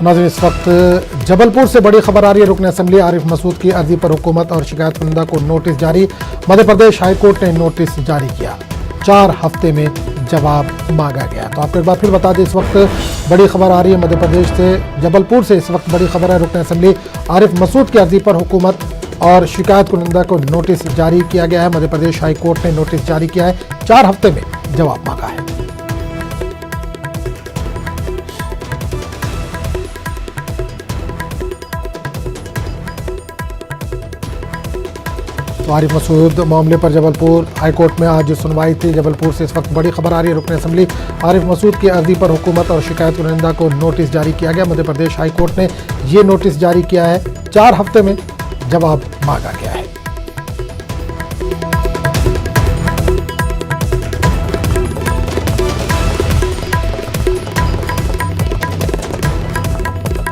नाज़रीन, इस वक्त जबलपुर से बड़ी खबर आ रही है। रुकन असम्बली आरिफ मसूद की अर्जी पर हुकूमत और शिकायत कुनिंदा को नोटिस जारी। मध्य प्रदेश हाईकोर्ट ने नोटिस जारी किया, 4 हफ्ते में जवाब मांगा गया। तो आपको एक बार फिर बता दें, इस वक्त बड़ी खबर आ रही है मध्य प्रदेश से, जबलपुर से इस वक्त बड़ी खबर है। रुकन असम्बली आरिफ मसूद की अर्जी पर हुकूमत और शिकायत कुनिंदा को नोटिस जारी किया गया है। मध्य प्रदेश हाईकोर्ट ने नोटिस जारी किया है, 4 हफ्ते में जवाब मांगा है। तो आरिफ मसूद मामले पर जबलपुर हाईकोर्ट में आज सुनवाई थी। जबलपुर से इस वक्त बड़ी खबर आ रही है। रुकन असम्बली आरिफ मसूद की अर्जी पर हुकूमत और शिकायत कुनिंदा को नोटिस जारी किया गया। मध्य प्रदेश हाईकोर्ट ने ये नोटिस जारी किया है, 4 हफ्ते में जवाब मांगा गया है।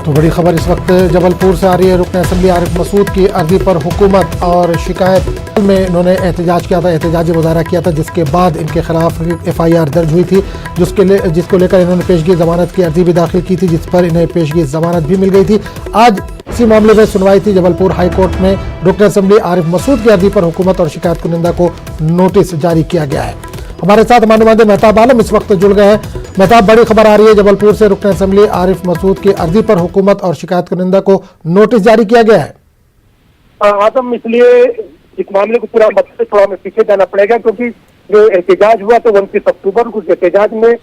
तो बड़ी खबर इस वक्त जबलपुर से आ रही है। रुकन असम्बली आरिफ मसूद की अर्जी पर हुकूमत और शिकायत में इन्होंने एहतजाज किया था, एहतजाजी मुजाहरा किया था, जिसके बाद इनके खिलाफ FIR दर्ज हुई थी, जिसको लेकर इन्होंने पेशगी जमानत की अर्जी भी दाखिल की थी, जिस पर इन्हें पेशगी जमानत भी मिल गई थी। आज इसी मामले में सुनवाई थी जबलपुर हाईकोर्ट में। रुकन असम्बली आरिफ मसूद की अर्जी पर हुकूमत और शिकायत कुनिंदा को नोटिस जारी किया गया है। हमारे साथ हमारे नुमाइंदे मेहताब आलम इस वक्त जुड़ गए हैं। मेहताब, बड़ी खबर आ रही है जबलपुर से, रुकन असम्बली आरिफ मसूद की अर्जी पर हुकूमत और शिकायत कुनिंदा को नोटिस जारी किया गया है। आदम, इसलिए इस मामले को पूरा मतलब थोड़ा हमें पीछे जाना पड़ेगा, क्योंकि जो एहतजाज हुआ तो 29 अक्टूबर को एहतजाज में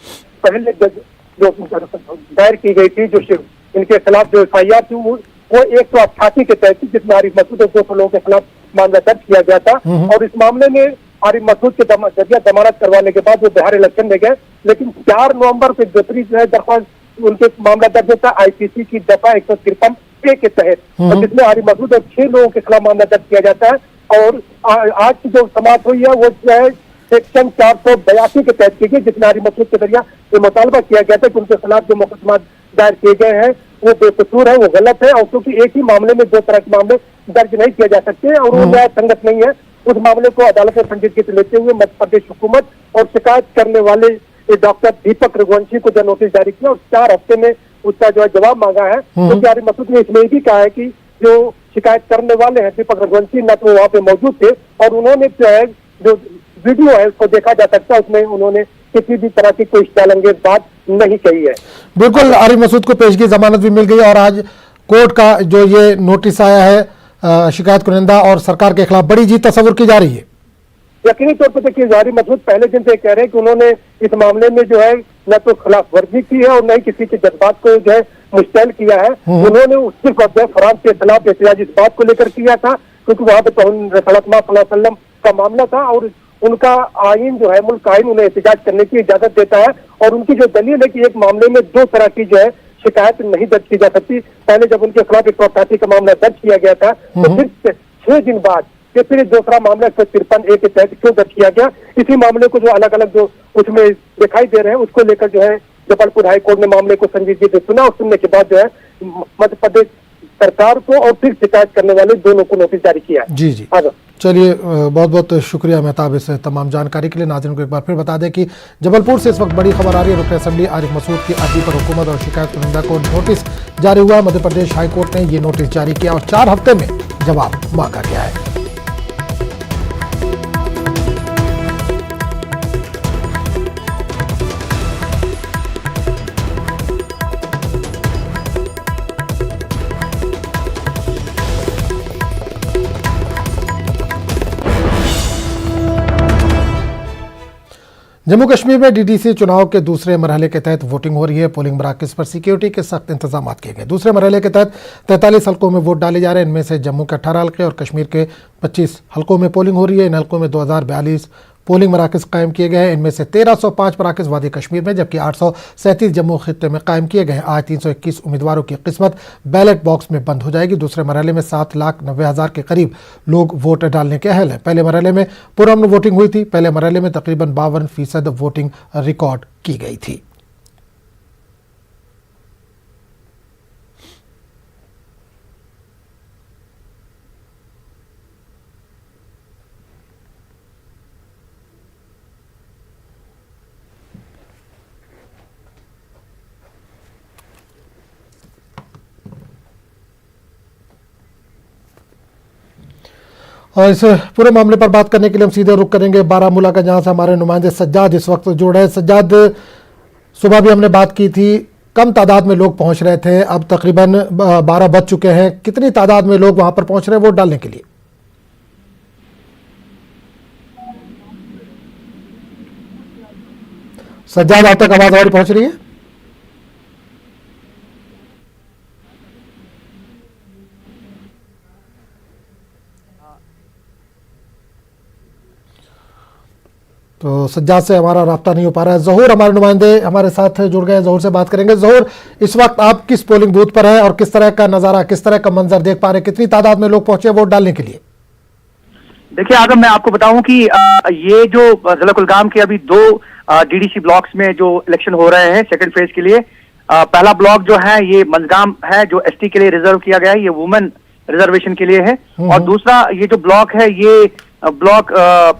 पहले जो दायर की गई थी, जो इनके खिलाफ जो FIR थी वो 188 के तहत थी, जिसमें आरिफ मसूद और 200 लोगों के खिलाफ मामला दर्ज किया गया था। और इस मामले में आरिफ मसूद के जरिए जमानत करवाने के बाद वो बिहार इलेक्शन में गए, लेकिन 4 नवंबर को दूसरी जो है दरख्वास्त उनके मामला दर्ज होता है IPC की दफा 153A के तहत, और जिसमें आरिफ मसूद और 6 लोगों के खिलाफ मामला दर्ज किया जाता है। और आज की जो समाप्त हुई है वो जो है सेक्शन 482 के तहत की गई, जिसमें आरिफ मसूद के जरिए ये मुतालबा किया गया था कि उनके खिलाफ जो मुकदमा दायर किए गए हैं वो बेकसूर है, वो गलत है, और क्योंकि एक ही मामले में 2 तरह के मामले दर्ज नहीं किए जा सकते और वो न्याय संगत नहीं है। उस मामले को अदालत में संजीदगी से लेते हुए मध्य प्रदेश हुकूमत और शिकायत करने वाले डॉक्टर दीपक रघुवंशी को जो नोटिस जारी किया और 4 हफ्ते में उसका जो है जवाब मांगा है। क्योंकि आरिफ मसूद ने इसमें भी कहा है कि जो शिकायत करने वाले हैं दीपक रघुवंशी, न तो वहाँ पे मौजूद थे और उन्होंने जो है जो वीडियो है उसको देखा जा सकता है, उसमें उन्होंने किसी भी तरह की कोई शैलेंगेज बात नहीं कही है। बिल्कुल, आरिफ मसूद को पेशगी जमानत भी मिल गई और आज कोर्ट का जो ये नोटिस आया है शिकायत कुनिंदा और सरकार के खिलाफ बड़ी जीत तस्वुर की जा रही है। यकीनी तौर पर देखिए, आरिफ मसूद पहले दिन से कह रहे हैं कि उन्होंने इस मामले में जो है न तो खिलाफ वर्जी की है और न ही किसी के जज्बात को जो है मुश्तैल किया है। उन्होंने सिर्फ फ्रांस के खिलाफ एहतजाज इस बात को लेकर किया था क्योंकि वहां पे तो का मामला था और उनका आइन जो है मुल्क आइन उन्हें एहतजाज करने की इजाजत देता है। और उनकी जो दलील है कि एक मामले में 2 तरह की जो है शिकायत नहीं दर्ज की जा सकती। पहले जब उनके खिलाफ 188 का मामला दर्ज किया गया था तो फिर 6 दिन बाद फिर दूसरा मामला 153A के तहत क्यों दर्ज किया गया, इसी मामले को जो अलग अलग जो उसमें दिखाई दे रहे हैं उसको लेकर जो है जबलपुर हाईकोर्ट ने मामले को संजीदगी से सुना और सुनने के बाद जो है मध्य प्रदेश सरकार को और फिर शिकायत करने वाले दोनों को नोटिस जारी किया है। जी जी, चलिए, बहुत बहुत शुक्रिया मेहताब इस तमाम जानकारी के लिए। नाज़रीन को एक बार फिर बता दें कि जबलपुर से इस वक्त बड़ी खबर आ रही है। रुकन असम्बली आरिफ मसूद की अर्जी पर हुकूमत और शिकायत कुनिंदा को नोटिस जारी हुआ। मध्य प्रदेश हाईकोर्ट ने ये नोटिस जारी किया और 4 हफ्ते में जवाब मांगा गया है। जम्मू कश्मीर में DDC चुनाव के दूसरे मरहले के तहत वोटिंग हो रही है। पोलिंग मराकज़ पर सिक्योरिटी के सख्त इंतजाम किए गए। दूसरे मरहले के तहत 43 हल्कों में वोट डाले जा रहे हैं। इनमें से जम्मू के 18 हल्के और कश्मीर के 25 हल्कों में पोलिंग हो रही है। इन हल्कों में 2042 पोलिंग मराकज़ कायम किए गए हैं। इनमें से 1305 मराकज़ वादी कश्मीर में जबकि 837 जम्मू खित्ते में कायम किए गए हैं। आज 321 उम्मीदवारों की किस्मत बैलेट बॉक्स में बंद हो जाएगी। दूसरे मरहले में 7,90,000 के करीब लोग वोट डालने के अहल हैं। पहले मरहले में पुरअमन वोटिंग हुई थी। पहले मरहले में तकरीबन 52% वोटिंग रिकॉर्ड की गई थी। और इस पूरे मामले पर बात करने के लिए हम सीधे रुख करेंगे बारामूला का, जहां से हमारे नुमाइंदे सज्जाद इस वक्त जुड़ रहे हैं। सज्जाद, सुबह भी हमने बात की थी, कम तादाद में लोग पहुंच रहे थे, अब तकरीबन 12 बज चुके हैं। कितनी तादाद में लोग वहां पर पहुंच रहे हैं वोट डालने के लिए? सज्जाद, आप तक आवाज और पहुंच रही है? तो सज्जाद से हमारा राब्ता नहीं हो पा रहा है। ज़हूर हमारे नुमाइंदे हमारे साथ जुड़ गए, ज़हूर से बात करेंगे। ज़हूर, इस वक्त आप किस पोलिंग बूथ पर हैं और किस तरह का नज़ारा, किस तरह का मंजर देख पा रहे हैं? कितनी तादाद में लोग पहुंचे वोट डालने के लिए? देखिए आदम, मैं आपको बताऊं कि ये जो जिला कुलगाम के अभी 2 डीडीसी ब्लॉक्स में जो इलेक्शन हो रहे हैं सेकंड फेज के लिए, पहला ब्लॉक जो है ये मंजगाम है, जो एसटी के लिए रिजर्व किया गया है, ये वुमेन रिजर्वेशन के लिए है। और दूसरा ये जो ब्लॉक है ये ब्लॉक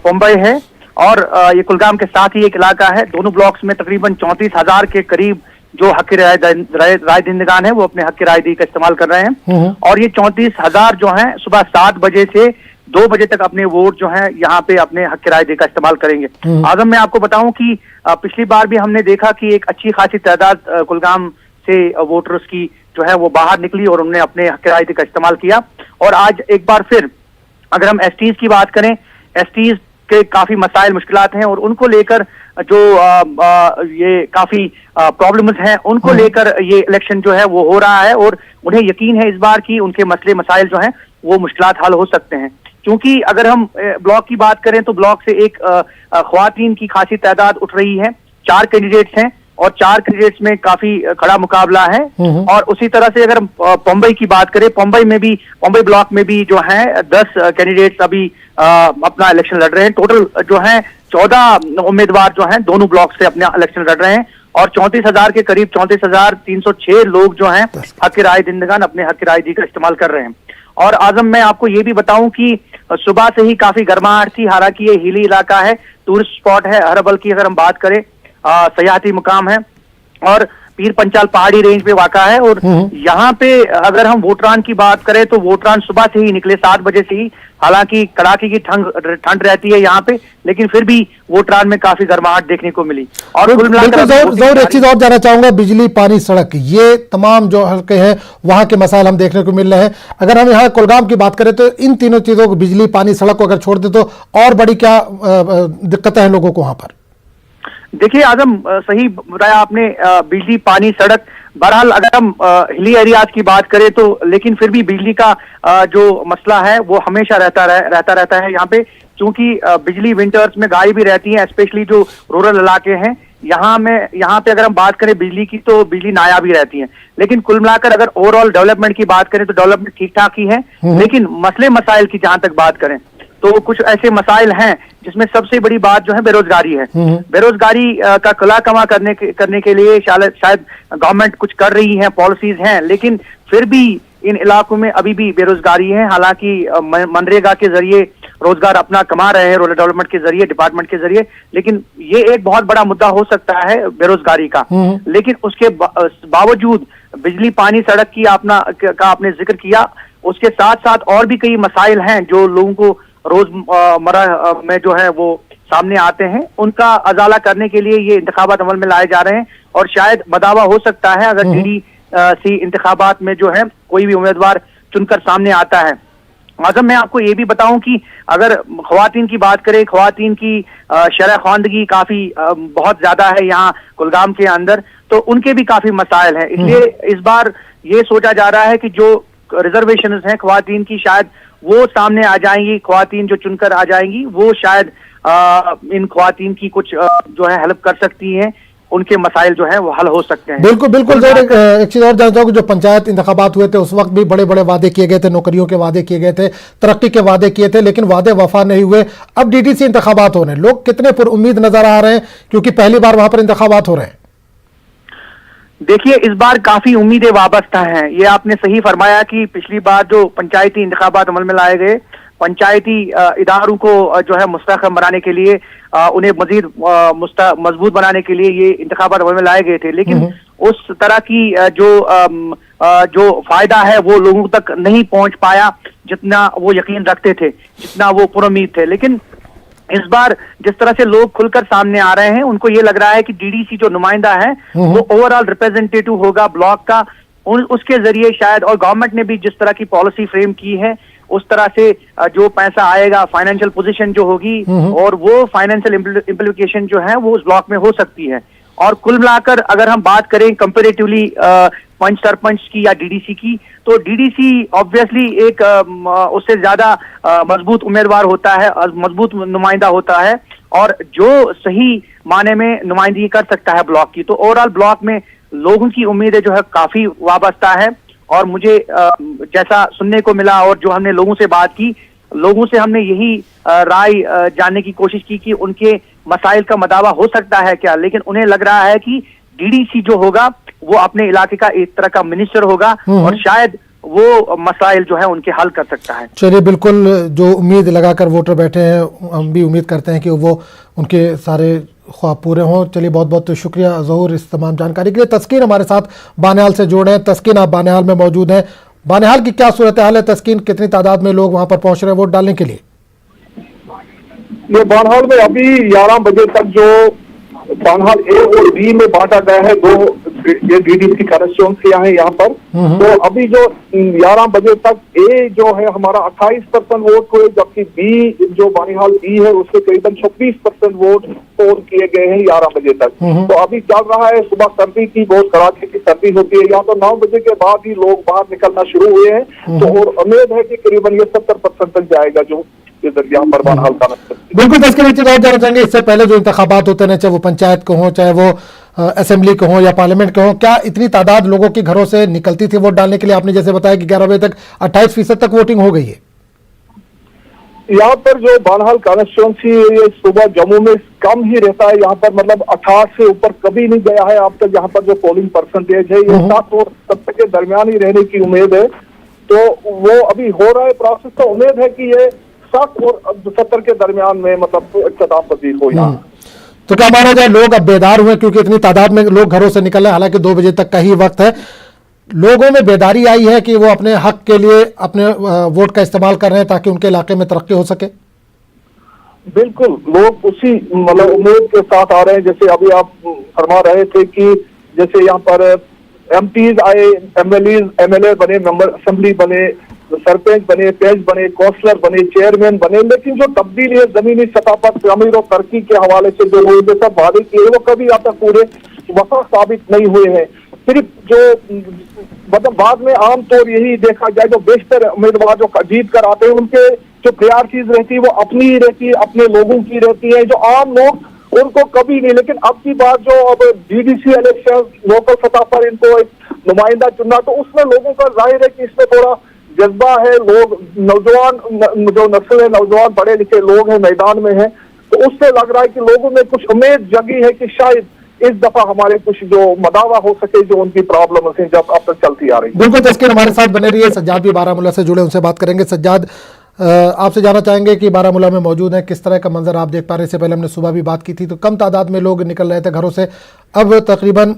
पोम्बई है, और ये कुलगाम के साथ ही एक इलाका है। दोनों ब्लॉक्स में तकरीबन 34,000 के करीब जो हक राय दहिंदगान है वो अपने हक राय दी का इस्तेमाल कर रहे हैं। और ये 34,000 जो हैं सुबह 7 बजे से 2 बजे तक अपने वोट जो है यहाँ पे अपने हक राय दी का इस्तेमाल करेंगे। आजम, मैं आपको बताऊं कि पिछली बार भी हमने देखा कि एक अच्छी खासी तादाद कुलगाम से वोटर्स की जो है वो बाहर निकली और उन्होंने अपने हक राय दी का इस्तेमाल किया। और आज एक बार फिर अगर हम एसटीज की बात करें, एसटीज के काफी मसाइल मुश्किलात हैं और उनको लेकर जो ये काफी प्रॉब्लम्स हैं उनको लेकर ये इलेक्शन जो है वो हो रहा है, और उन्हें यकीन है इस बार की उनके मसले मसाइल जो हैं वो मुश्किलात हल हो सकते हैं। क्योंकि अगर हम ब्लॉक की बात करें तो ब्लॉक से एक ख्वातीन की खासी तादाद उठ रही है। 4 कैंडिडेट्स हैं और 4 कैंडिडेट्स में काफी कड़ा मुकाबला है। और उसी तरह से अगर हम पोम्बई की बात करें, पोम्बई ब्लॉक में भी जो है 10 कैंडिडेट्स अभी अपना इलेक्शन लड़ रहे हैं। टोटल जो है 14 उम्मीदवार जो हैं दोनों ब्लॉक से अपना इलेक्शन लड़ रहे हैं, और 34,000 के करीब 34,306 लोग जो हैं हक राय दहिंदगान अपने हक राय दी का इस्तेमाल कर रहे हैं। और आजम, मैं आपको ये भी बताऊं कि सुबह से ही काफी गर्माहट थी। हालांकि ये हिली इलाका है, टूरिस्ट स्पॉट है। अरबल की अगर हम बात करें सयाहती मुकाम है और पीर पंचाल पहाड़ी रेंज पे वाक़ा है। और यहाँ पे अगर हम वोटरान की बात करें तो वोटरान सुबह से ही निकले 7 बजे से ही। हालांकि कड़ाके की ठंड रहती है यहाँ पे, लेकिन फिर भी वोटरान में काफी गर्माहट देखने को मिली। और कुल मिलाकर ज़रूर एक चीज और जानना चाहूंगा, बिजली, पानी, सड़क, ये तमाम जो हल्के हैं वहां के मसाइल हम देखने को मिल रहे हैं। अगर हम यहाँ कुलगाम की बात करें तो इन तीनों चीजों को, बिजली, पानी, सड़क को अगर छोड़ दे तो और बड़ी क्या दिक्कतें हैं लोगों को वहां पर? देखिए आजम, सही बताया आपने, बिजली, पानी, सड़क। बहरहाल अगर हम हिली एरियाज की बात करें तो लेकिन फिर भी बिजली का जो मसला है वो हमेशा रहता है यहाँ पे। क्योंकि बिजली विंटर्स में गायब भी रहती है, स्पेशली जो रूरल इलाके हैं यहाँ पे अगर हम बात करें बिजली की तो बिजली नायाब ही रहती है। लेकिन कुल मिलाकर अगर ओवरऑल डेवलपमेंट की बात करें तो डेवलपमेंट ठीक ठाक ही है। लेकिन मसले मसाइल की जहां तक बात करें तो कुछ ऐसे मसाइल हैं जिसमें सबसे बड़ी बात जो है बेरोजगारी है। बेरोजगारी का कला कमा करने के लिए शायद गवर्नमेंट कुछ कर रही है, पॉलिसीज हैं, लेकिन फिर भी इन इलाकों में अभी भी बेरोजगारी है। हालांकि मनरेगा के जरिए रोजगार अपना कमा रहे हैं, रूरल डेवलपमेंट के जरिए, डिपार्टमेंट के जरिए, लेकिन ये एक बहुत बड़ा मुद्दा हो सकता है बेरोजगारी का। लेकिन उसके बावजूद बिजली, पानी, सड़क की आपने जिक्र किया, उसके साथ साथ और भी कई मसाइल हैं जो लोगों को रोजमर्रा में जो है वो सामने आते हैं। उनका अजाला करने के लिए ये इंतखाबात अमल में लाए जा रहे हैं, और शायद बदावा हो सकता है अगर डीडीसी इंतखाबात में जो है कोई भी उम्मीदवार चुनकर सामने आता है। आजम, मैं आपको ये भी बताऊं कि अगर ख्वातीन की बात करें, ख्वातीन की शरह ख्वानदगी काफी बहुत ज्यादा है यहाँ कुलगाम के अंदर, तो उनके भी काफी मसाइल हैं। इसलिए इस बार ये सोचा जा रहा है कि जो रिजर्वेशन हैं ख्वातीन की, शायद वो सामने आ जाएंगी। ख्वातीन जो चुनकर आ जाएंगी वो शायद इन ख्वातीन की कुछ जो है हेल्प कर सकती हैं, उनके मसाइल जो है वो हल हो सकते हैं। बिल्कुल बिल्कुल। एक चीज और जानता हूँ, जो पंचायत इंतखाबात हुए थे उस वक्त भी बड़े बड़े वादे किए गए थे, नौकरियों के वादे किए गए थे, तरक्की के वादे किए थे, लेकिन वादे वफा नहीं हुए। अब डीडीसी इंतखाबात हो रहे हैं, लोग कितने पुरुम्मीद नजर आ रहे हैं क्योंकि पहली बार वहां पर इंतखाबात हो रहे हैं? देखिए, इस बार काफी उम्मीदें वाबस्ता हैं। ये आपने सही फरमाया कि पिछली बार जो पंचायती इंतखाबात अमल में लाए गए, पंचायती इदारों को जो है मुस्तहकम बनाने के लिए, उन्हें मजीद मजबूत बनाने के लिए ये इंतखाबात अमल में लाए गए थे। लेकिन उस तरह की जो जो फायदा है वो लोगों तक नहीं पहुंच पाया जितना वो यकीन रखते थे, जितना वो पुरुम्मीद थे। लेकिन इस बार जिस तरह से लोग खुलकर सामने आ रहे हैं, उनको ये लग रहा है कि डीडीसी जो नुमाइंदा है वो ओवरऑल रिप्रेजेंटेटिव होगा ब्लॉक का, उसके जरिए शायद, और गवर्नमेंट ने भी जिस तरह की पॉलिसी फ्रेम की है उस तरह से जो पैसा आएगा, फाइनेंशियल पोजीशन जो होगी और वो फाइनेंशियल इम्प्लीकेशन जो है वो उस ब्लॉक में हो सकती है। और कुल मिलाकर अगर हम बात करें कंपेरेटिवली पंच सरपंच की या डीडीसी की, तो डीडीसी ऑब्वियसली एक उससे ज्यादा मजबूत उम्मीदवार होता है, मजबूत नुमाइंदा होता है, और जो सही माने में नुमाइंदगी कर सकता है ब्लॉक की। तो ओवरऑल ब्लॉक में लोगों की उम्मीदें जो है काफी वाबस्ता है। और मुझे जैसा सुनने को मिला और जो हमने लोगों से बात की, लोगों से हमने यही राय जानने की कोशिश की कि उनके मसाइल का मदावा हो सकता है क्या, लेकिन उन्हें लग रहा है कि डीडीसी जो होगा वो अपने इलाके का एक तरह का मिनिस्टर होगा और शायद वो मसाइल जो है उनके हल कर सकता है। चलिए, बिल्कुल जो उम्मीद लगाकर वोटर बैठे हैं, हम भी उम्मीद करते हैं कि वो उनके सारे ख्वाब पूरे हों। चलिए, बहुत बहुत शुक्रिया ज़हूर इस तमाम जानकारी के लिए। तस्कीन हमारे साथ बानेहाल से जुड़े हैं। तस्कीन, आप बानेहाल में मौजूद हैं, बानेहाल की क्या सूरत हाल है? तस्कीन, कितनी तादाद में लोग वहां पर पहुंच रहे हैं वोट डालने के लिए? ये बानेहाल में अभी 11 बजे तक जो बानेहाल ए और बी में बांटा गया है, दो ये डीडीसी कॉन्स्टिट्यूएंसियां हैं यहाँ पर। तो अभी जो 11 बजे तक ए जो है हमारा 28% वोट हुए, जबकि बी जो बानेहाल बी है उसके करीबन 26% वोट पोल किए गए हैं 11 बजे तक। तो अभी चल रहा है, सुबह सर्दी की, बहुत कड़ाके की सर्दी होती है यहाँ तो 9 बजे के बाद ही लोग बाहर निकलना शुरू हुए हैं। तो और उम्मीद है कि करीबन ये 70% तक जाएगा जो यहाँ पर बानेहाल का। बिल्कुल, इसके नीचे जाना चाहेंगे, इससे पहले जो इंतखाबात होते हैं, चाहे वो पंचायत के हों, चाहे वो असेंबली के हों या पार्लियामेंट के हों, क्या इतनी तादाद लोगों के घरों से निकलती थी वोट डालने के लिए? आपने जैसे बताया कि 11 बजे तक 28% तक वोटिंग हो गई है। यहाँ पर जो बानेहाल कॉन्स्टिट्यूएंसी ये सुबह जम्मू में कम ही रहता है, यहाँ पर मतलब 28 से ऊपर कभी नहीं गया है अब तक। यहाँ पर जो पोलिंग परसेंटेज है ये 7 और 70 के दरमियान ही रहने की उम्मीद है। तो वो अभी हो रहा है प्रोसेस, तो उम्मीद है कि ये 7 और 70 के दरमियान में मतलब इख्तिताम पजीर हो यहाँ। तो क्या माना जाए, लोग अब बेदार हुए क्योंकि इतनी तादाद में लोग घरों से निकल रहे हैं? हालांकि 2 बजे तक का ही वक्त है। लोगों में बेदारी आई है कि वो अपने हक के लिए अपने वोट का इस्तेमाल कर रहे हैं ताकि उनके इलाके में तरक्की हो सके। बिल्कुल, लोग उसी मतलब उम्मीद के साथ आ रहे हैं। जैसे अभी आप फरमा रहे थे कि जैसे यहाँ पर एमपीज आए, एमएलए बने, मेंबर असेंबली बने, सरपंच बने, पेज बने, काउंसलर बने, चेयरमैन बने, लेकिन जो तब्दीली है जमीनी सतह पर तमीर और तरक्की के हवाले से जो लोग सब वादे किए वो कभी अब तक पूरे वफा साबित नहीं हुए हैं। सिर्फ जो मतलब बाद में आमतौर यही देखा जाए, जो बेशतर उम्मीदवार जो जीत कर आते हैं उनके जो प्रायोरिटीज रहती है वो अपनी ही रहती है, अपने लोगों की रहती है, जो आम लोग उनको कभी नहीं। लेकिन अब की बात जो अब डीडीसी इलेक्शन लोकल सतह पर इनको एक नुमाइंदा चुनना, तो उसमें लोगों का जाहिर है कि इसमें थोड़ा जज्बा है। लोग नौजवान जो नस्ल है, नौजवान पढ़े लिखे लोग हैं, मैदान में हैं, तो उससे लग रहा है कि लोगों में कुछ उम्मीद जगी है कि शायद इस दफा हमारे कुछ जो मदावा हो सके, जो उनकी प्रॉब्लम है जब अब तक चलती आ रही है। बिल्कुल, तस्कीर हमारे साथ बने रही है। सज्जाद भी बारामूला से जुड़े, उनसे बात करेंगे। सज्जाद, आपसे जानना चाहेंगे कि बारामूला में मौजूद हैं, किस तरह का मंजर आप देख पा रहे हैं? इससे पहले हमने सुबह भी बात की थी तो कम तादाद में लोग निकल रहे थे घरों से, अब तकरीबन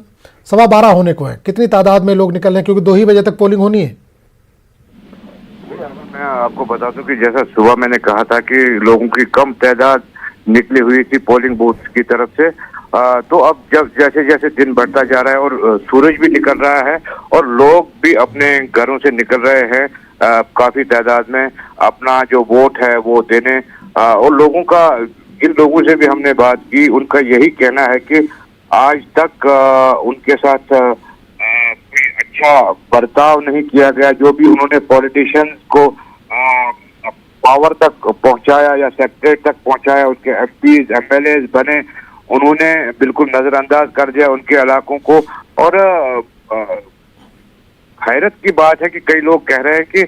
12:15 होने को है। कितनी तादाद में लोग निकल रहे हैं, क्योंकि 2 ही बजे तक पोलिंग होनी है? मैं आपको बता दूं कि जैसा सुबह मैंने कहा था कि लोगों की कम तादाद निकली हुई थी पोलिंग बूथ की तरफ से, तो अब जब जैसे जैसे दिन बढ़ता जा रहा है और सूरज भी निकल रहा है और लोग भी अपने घरों से निकल रहे हैं काफी तादाद में अपना जो वोट है वो देने, और लोगों का, जिन लोगों से भी हमने बात की उनका यही कहना है कि आज तक उनके साथ कोई अच्छा बर्ताव नहीं किया गया। जो भी उन्होंने पॉलिटिशियंस को पावर तक पहुंचाया या सेक्रेटरी तक पहुंचाया, उनके एमपीज एमएलए बने, उन्होंने बिल्कुल नजरअंदाज कर दिया उनके इलाकों को। और हैरत की बात है कि कई लोग कह रहे हैं कि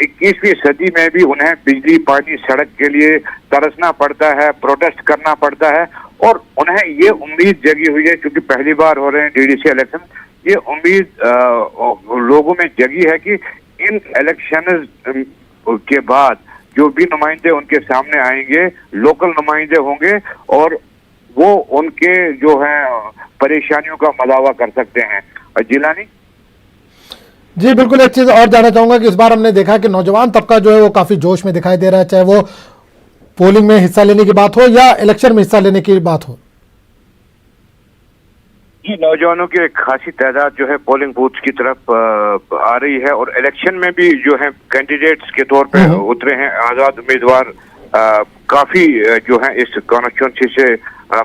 21वीं सदी में भी उन्हें बिजली, पानी, सड़क के लिए तरसना पड़ता है, प्रोटेस्ट करना पड़ता है, और उन्हें ये उम्मीद जगी हुई है, क्योंकि पहली बार हो रहे हैं डीडीसी इलेक्शन, ये उम्मीद लोगों में जगी है कि इन इलेक्शन के बाद जो भी नुमाइंदे उनके सामने आएंगे, लोकल नुमाइंदे होंगे, और वो उनके जो है परेशानियों का मदावा कर सकते हैं। जिलानी, जी बिल्कुल, एक चीज और जानना चाहूंगा कि इस बार हमने देखा कि नौजवान तबका जो है वो काफी जोश में दिखाई दे रहा है, चाहे वो पोलिंग में हिस्सा लेने की बात हो या इलेक्शन में हिस्सा लेने की बात हो। जी, नौजवानों की एक खासी तादाद जो है पोलिंग बूथ की तरफ आ रही है और इलेक्शन में भी जो है कैंडिडेट्स के तौर पे उतरे हैं। आजाद उम्मीदवार काफी जो है इस कॉन्स्टिट्यूंसी से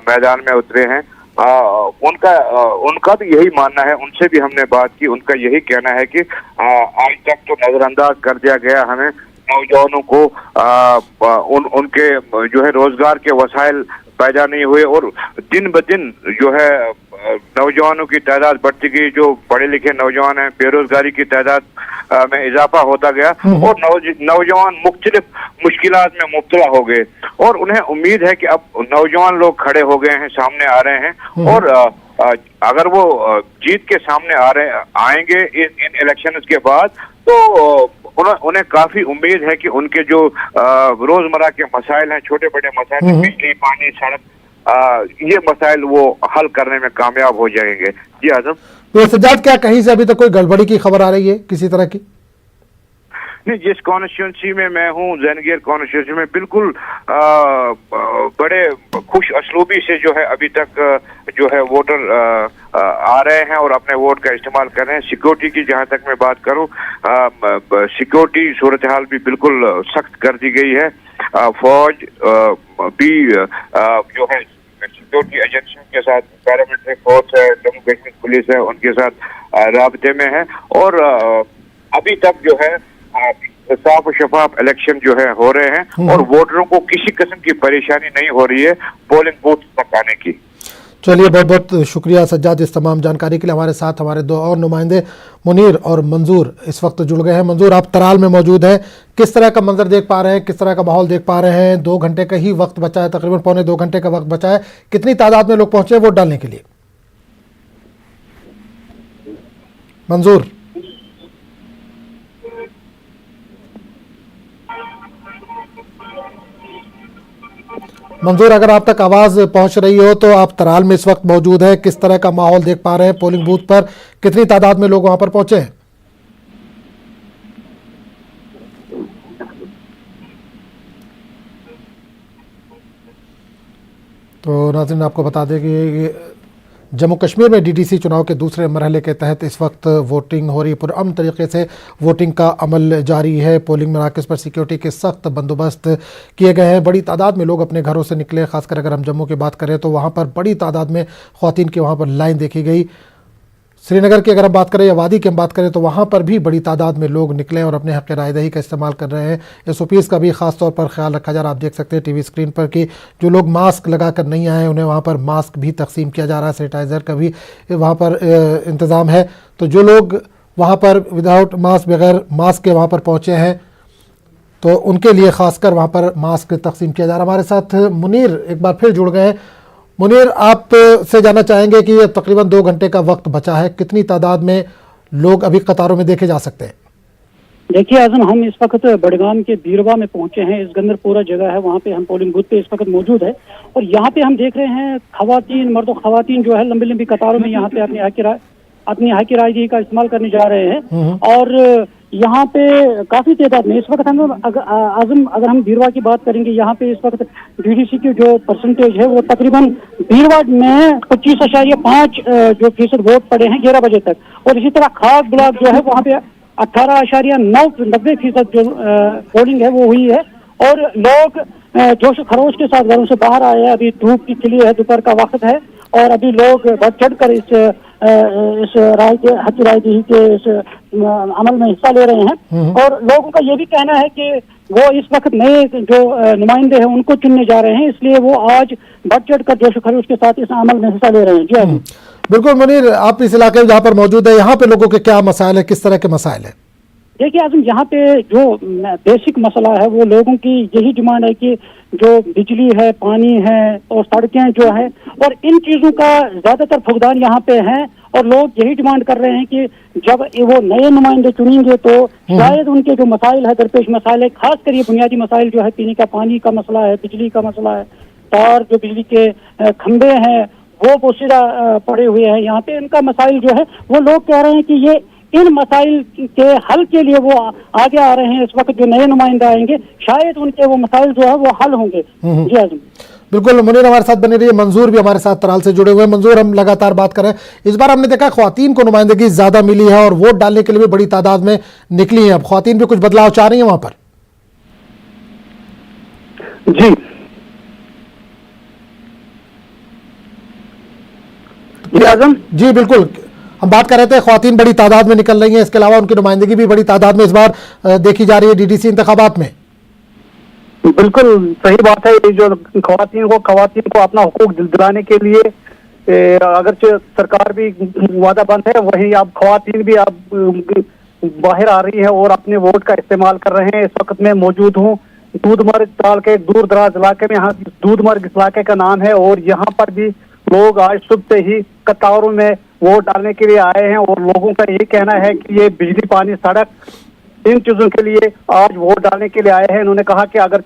मैदान में उतरे हैं। उनका भी यही मानना है, उनसे भी हमने बात की, उनका यही कहना है कि आज तक तो नजरअंदाज कर दिया गया हमें नौजवानों को, उनके जो है रोजगार के वसाइल पैदा नहीं हुए और दिन ब दिन जो है नौजवानों की तादाद बढ़ती गई। जो पढ़े लिखे नौजवान हैं, बेरोजगारी की तादाद में इजाफा होता गया और नौजवान मुख्तलिफ मुश्किलात में मुब्तला हो गए और उन्हें उम्मीद है कि अब नौजवान लोग खड़े हो गए हैं, सामने आ रहे हैं और अगर वो जीत के सामने आएंगे इन इलेक्शन के बाद तो उन्हें काफी उम्मीद है कि उनके जो रोजमर्रा के मसाइल हैं, छोटे बड़े मसाइल, बिजली, पानी, सड़क, ये मसाइल वो हल करने में कामयाब हो जाएंगे। जी आजम, तो सज्जाद, क्या कहीं से अभी तक कोई गड़बड़ी की खबर आ रही है किसी तरह की? नहीं, जिस कॉन्स्टिट्यूंसी में मैं हूँ, जैनगीर कॉन्स्टिट्यूंसी में, बिल्कुल बड़े खुश असलूबी से जो है अभी तक जो है वोटर आ रहे हैं और अपने वोट का इस्तेमाल कर रहे हैं। सिक्योरिटी की जहां तक मैं बात करूं, सिक्योरिटी सूरत हाल भी बिल्कुल सख्त कर दी गई है। फौज भी जो है सिक्योरिटी एजेंसियों के साथ, पैरामिलिट्री फोर्स है, जम्मू कश्मीर पुलिस है, उनके साथ राब्ते में है और अभी तक जो है साफ और शफाफ इलेक्शन जो है हो रहे हैं और वोटरों को किसी किस्म की परेशानी नहीं हो रही है पोलिंग बूथ तक आने की। चलिए, बहुत बहुत शुक्रिया सज्जाद इस तमाम जानकारी के लिए। हमारे साथ हमारे दो और नुमाइंदे मुनीर और मंजूर इस वक्त जुड़ गए हैं। मंजूर, आप तराल में मौजूद हैं, किस तरह का मंजर देख पा रहे हैं, किस तरह का माहौल देख पा रहे हैं? 2 घंटे का ही वक्त बचा है, तकरीबन पौने 2 घंटे का वक्त बचा है। कितनी तादाद में लोग पहुंचे वोट डालने के लिए? मंजूर, मंजूर, अगर आप तक आवाज पहुंच रही हो तो आप तराल में इस वक्त मौजूद है, किस तरह का माहौल देख पा रहे हैं? पोलिंग बूथ पर कितनी तादाद में लोग वहां पर पहुंचे हैं? तो नाज़रीन, आपको बता दें कि जम्मू कश्मीर में डीडीसी चुनाव के दूसरे मरहले के तहत इस वक्त वोटिंग हो रही है। पुरअमन तरीके से वोटिंग का अमल जारी है। पोलिंग मराकज़ पर सिक्योरिटी के सख्त बंदोबस्त किए गए हैं। बड़ी तादाद में लोग अपने घरों से निकले। खासकर अगर हम जम्मू की बात करें तो वहाँ पर बड़ी तादाद में ख़वातीन की वहाँ पर लाइन देखी गई। श्रीनगर की अगर हम बात करें या वादी की हम बात करें तो वहाँ पर भी बड़ी तादाद में लोग निकले और अपने हक़ रायदही का इस्तेमाल कर रहे हैं। SOPs का भी ख़ास तौर पर ख्याल रखा जा रहा है। आप देख सकते हैं टीवी स्क्रीन पर कि जो लोग मास्क लगा कर नहीं आए उन्हें वहाँ पर मास्क भी तकसीम किया जा रहा है। सैनिटाइज़र का भी वहाँ पर इंतज़ाम है। तो जो लोग वहाँ पर विदाउट मास्क, बगैर मास्क के वहाँ पर पहुँचे हैं तो उनके लिए ख़ासकर वहाँ पर मास्क तकसीम किया जा रहा है। हमारे साथ मुनीर एक बार फिर जुड़ गए हैं। मुनीर, आप से जानना चाहेंगे कि तकरीबन 2 घंटे का वक्त बचा है, कितनी तादाद में लोग अभी कतारों में देखे जा सकते हैं? देखिए आजम, हम इस वक्त बडगाम के बीरवा में पहुंचे हैं। इस गंदरपुरा जगह है, वहाँ पे हम पोलिंग बूथ पे इस वक्त मौजूद है और यहाँ पे हम देख रहे हैं खवातीन, मर्द और खवातीन जो है लंबी लंबी कतारों में यहाँ पे अपनी हक की रायदही का इस्तेमाल करने जा रहे हैं और यहाँ पे काफी तादाद में इस वक्त हम आजम अगर हम बीरवा की बात करेंगे, यहाँ पे इस वक्त डीडीसी की जो परसेंटेज है वो तकरीबन बीरवा में 25.5 जो फीसद वोट पड़े हैं 11 बजे तक और इसी तरह खास ब्लॉक जो है वहाँ पे 18.90% जो पोलिंग है वो हुई है और लोग जोश खरोश के साथ घरों से बाहर आए हैं। अभी धूप की खिली है, दोपहर का वक्त है और अभी लोग बढ़ चढ़ कर इस हक रायदही के इस अमल में हिस्सा ले रहे हैं और लोगों का ये भी कहना है कि वो इस वक्त नए जो नुमाइंदे हैं उनको चुनने जा रहे हैं, इसलिए वो आज बढ़ चढ़ कर जोश खरोश के साथ इस अमल में हिस्सा ले रहे हैं। जी बिल्कुल मुनीर, आप इस इलाके में जहाँ पर मौजूद है, यहाँ पे लोगों के क्या मसाइल है, किस तरह के मसाइल है? देखिए आजम, यहाँ पे जो बेसिक मसला है वो लोगों की यही डिमांड है कि जो बिजली है, पानी है और सड़कें जो है और इन चीजों का ज्यादातर फुकदान यहाँ पे है और लोग यही डिमांड कर रहे हैं कि जब वो नए नुमाइंदे चुनेंगे तो शायद उनके जो मसाइल है, दरपेश मसाइल है, खासकर ये बुनियादी मसाइल जो है पीने का पानी का मसला है, बिजली का मसला है, तार जो बिजली के खंभे हैं वो सीधा पड़े हुए हैं यहाँ पे, इनका मसाइल जो है वो लोग कह रहे हैं कि ये इन मसाइल के हल के लिए वो आगे आ रहे हैं। इस वक्त जो नए नुमाइंदा आएंगे शायद उनके वो मसाइल जो है वो हल होंगे। जी आजम, बिल्कुल। मुनीर हमारे साथ बने रहिए। मंजूर भी हमारे साथ तराल से जुड़े हुए हैं। मंजूर, हम लगातार बात कर रहे हैं, इस बार हमने देखा ख्वातीन को नुमाइंदगी ज्यादा मिली है और वोट डालने के लिए भी बड़ी तादाद में निकली है। अब ख्वातीन भी कुछ बदलाव चाह रही है वहां पर? जी जी आजम, जी बिल्कुल। हम बात कर रहे थे ख्वातीन बड़ी तादाद में निकल रही हैं, इसके अलावा उनकी नुमाइंदगी भी बड़ी तादाद में इस बार देखी जा रही है डीडीसी इंतखाबात में। बिल्कुल सही बात है। ये जो खवातीन को अपना हुकूक दिलाने के लिए अगर सरकार भी वादाबंद है, वहीं अब खवातीन भी अब बाहर आ रही है और अपने वोट का इस्तेमाल कर रहे हैं। इस वक्त मैं मौजूद हूँ दूधमर्ग ताल के दूर दराज इलाके में। यहाँ दूधमर्ग इस इलाके का नाम है और यहाँ पर भी लोग आज सुबह से ही कतारों में वोट डालने के लिए आए हैं और लोगों का ये कहना है कि ये बिजली, पानी, सड़क, इन चीजों के लिए आज वोट डालने के लिए आए हैं। इन्होंने कहा कि अगर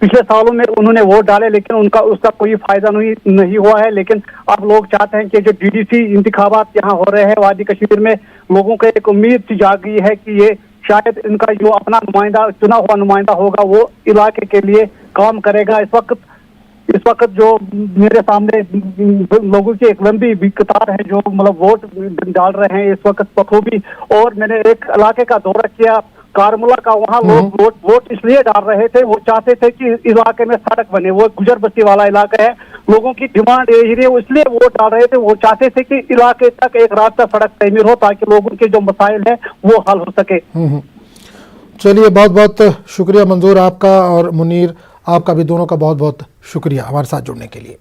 पिछले सालों में उन्होंने वोट डाले लेकिन उसका कोई फायदा नहीं हुआ है, लेकिन अब लोग चाहते हैं कि जो डीडीसी इंतखाबात यहाँ हो रहे हैं वादी कश्मीर में, लोगों को एक उम्मीद सी जाग गई है कि ये शायद इनका जो अपना नुमाइंदा, चुना हुआ नुमाइंदा होगा, वो इलाके के लिए काम करेगा। इस वक्त जो मेरे सामने लोगों की एक लंबी कतार है जो मतलब वोट डाल रहे हैं इस वक्त बखूबी। और मैंने एक इलाके का दौरा किया कारमुला का, वहाँ लोग वोट इसलिए डाल रहे थे, वो चाहते थे कि इलाके में सड़क बने। वो गुजर बस्ती वाला इलाका है, लोगों की डिमांड यही रही, वो इसलिए वोट डाल रहे थे। वो चाहते थे कि इलाके तक एक रास्ता सड़क तमीर हो ताकि लोगों के जो मसाइल है वो हल हो सके। चलिए, बहुत बहुत शुक्रिया मंजूर आपका, और मुनीर आपका भी, दोनों का बहुत बहुत शुक्रिया हमारे साथ जुड़ने के लिए।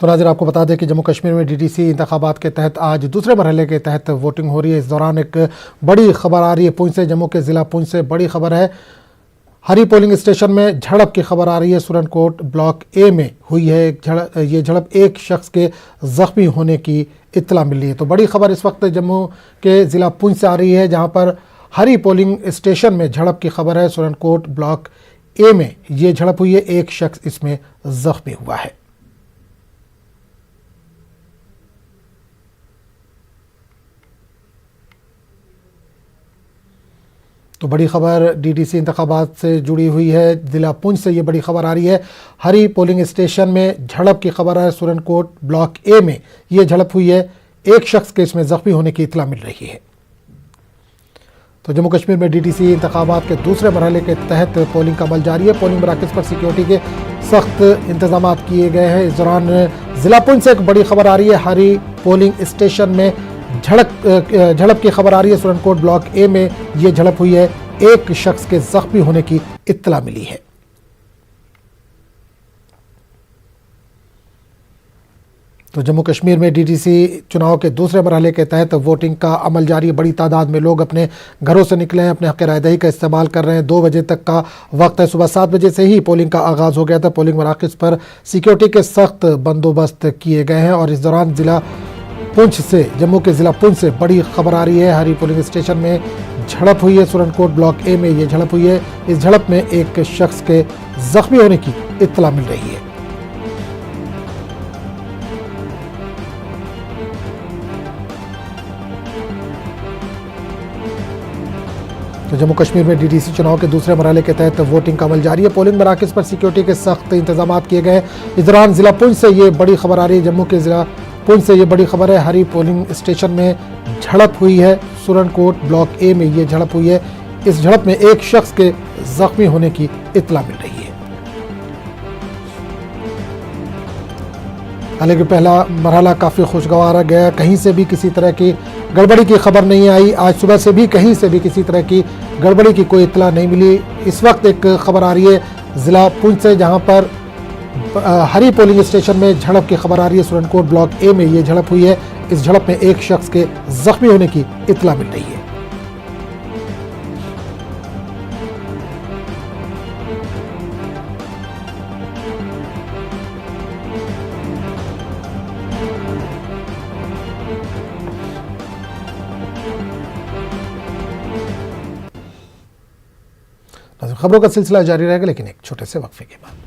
तो नाज़रीन, आपको बता दें कि जम्मू कश्मीर में डीडीसी इंतखाबात के तहत आज दूसरे मरहले के तहत वोटिंग हो रही है। इस दौरान एक बड़ी खबर आ रही है पुंछ से, जम्मू के ज़िला पुंछ से बड़ी खबर है। हरी पोलिंग स्टेशन में झड़प की खबर आ रही है। सुरनकोट ब्लॉक ए में हुई है ये झड़प, एक शख्स के ज़ख्मी होने की इत्तला मिल रही है। तो बड़ी खबर इस वक्त जम्मू के ज़िला पुंछ से आ रही है, जहाँ पर हरी पोलिंग स्टेशन में झड़प की खबर है। सुरनकोट ब्लॉक ए में ये झड़प हुई है, एक शख्स इसमें ज़ख्मी हुआ है। तो बड़ी खबर डीडीसी इंतखाबात से जुड़ी हुई है। ज़िला पुंछ से ये बड़ी खबर आ रही है। हरी पोलिंग स्टेशन में झड़प की खबर है। सुरनकोट ब्लॉक ए में ये झड़प हुई है, एक शख्स के इसमें ज़ख्मी होने की इत्तला मिल रही है। तो जम्मू कश्मीर में डीडीसी इंतखाबात के दूसरे मरहले के तहत पोलिंग का अमल जारी है। पोलिंग मराकज़ पर सिक्योरिटी के सख्त इंतजाम किए गए हैं। इस दौरान ज़िला पुंछ से एक बड़ी खबर आ रही है। हरी पोलिंग स्टेशन में झड़प की खबर आ रही है। सुरनकोट ब्लॉक ए में ये झड़प हुई है, एक शख्स के जख्मी होने की इत्तला मिली है। तो जम्मू कश्मीर में डीडीसी चुनाव के दूसरे मरहले के तहत वोटिंग का अमल जारी है। बड़ी तादाद में लोग अपने घरों से निकले हैं, अपने हक़ रायदही का इस्तेमाल कर रहे हैं। 2 बजे तक का वक्त है। सुबह 7 बजे से ही पोलिंग का आगाज़ हो गया था। पोलिंग मराकज़ पर सिक्योरिटी के सख्त बंदोबस्त किए गए हैं। और इस दौरान ज़िला पुंछ से, जम्मू के ज़िला पुंछ से बड़ी खबर आ रही है। हरी पोलिंग स्टेशन में झड़प हुई है। सुरनकोट ब्लॉक ए में ये झड़प हुई है। इस झड़प में एक शख्स के ज़ख्मी होने की इत्तला मिल रही है। तो जम्मू कश्मीर में डीडीसी चुनाव के दूसरे मरहले के तहत वोटिंग का अमल जारी है। पोलिंग मराकज़ पर सिक्योरिटी के सख्त इंतजाम किए गए। इस दौरान ज़िला पुंछ से ये बड़ी खबर आ रही है। जम्मू के ज़िला पुंछ से ये बड़ी खबर है। हरी पोलिंग स्टेशन में झड़प हुई है। सुरनकोट ब्लॉक ए में ये झड़प हुई है। इस झड़प में एक शख्स के ज़ख्मी होने की इत्तला मिल रही है। हालांकि पहला मरहला काफ़ी खुशगवार गया, कहीं से भी किसी तरह की गड़बड़ी की खबर नहीं आई। आज सुबह से भी कहीं से भी किसी तरह की गड़बड़ी की कोई इत्तला नहीं मिली। इस वक्त एक खबर आ रही है ज़िला पुंछ से, जहां पर हरी पोलिंग स्टेशन में झड़प की खबर आ रही है। सुरनकोट ब्लॉक ए में ये झड़प हुई है। इस झड़प में एक शख्स के ज़ख्मी होने की इत्तला मिल रही है। खबरों का सिलसिला जारी रहेगा, लेकिन एक छोटे से वक्फे के बाद।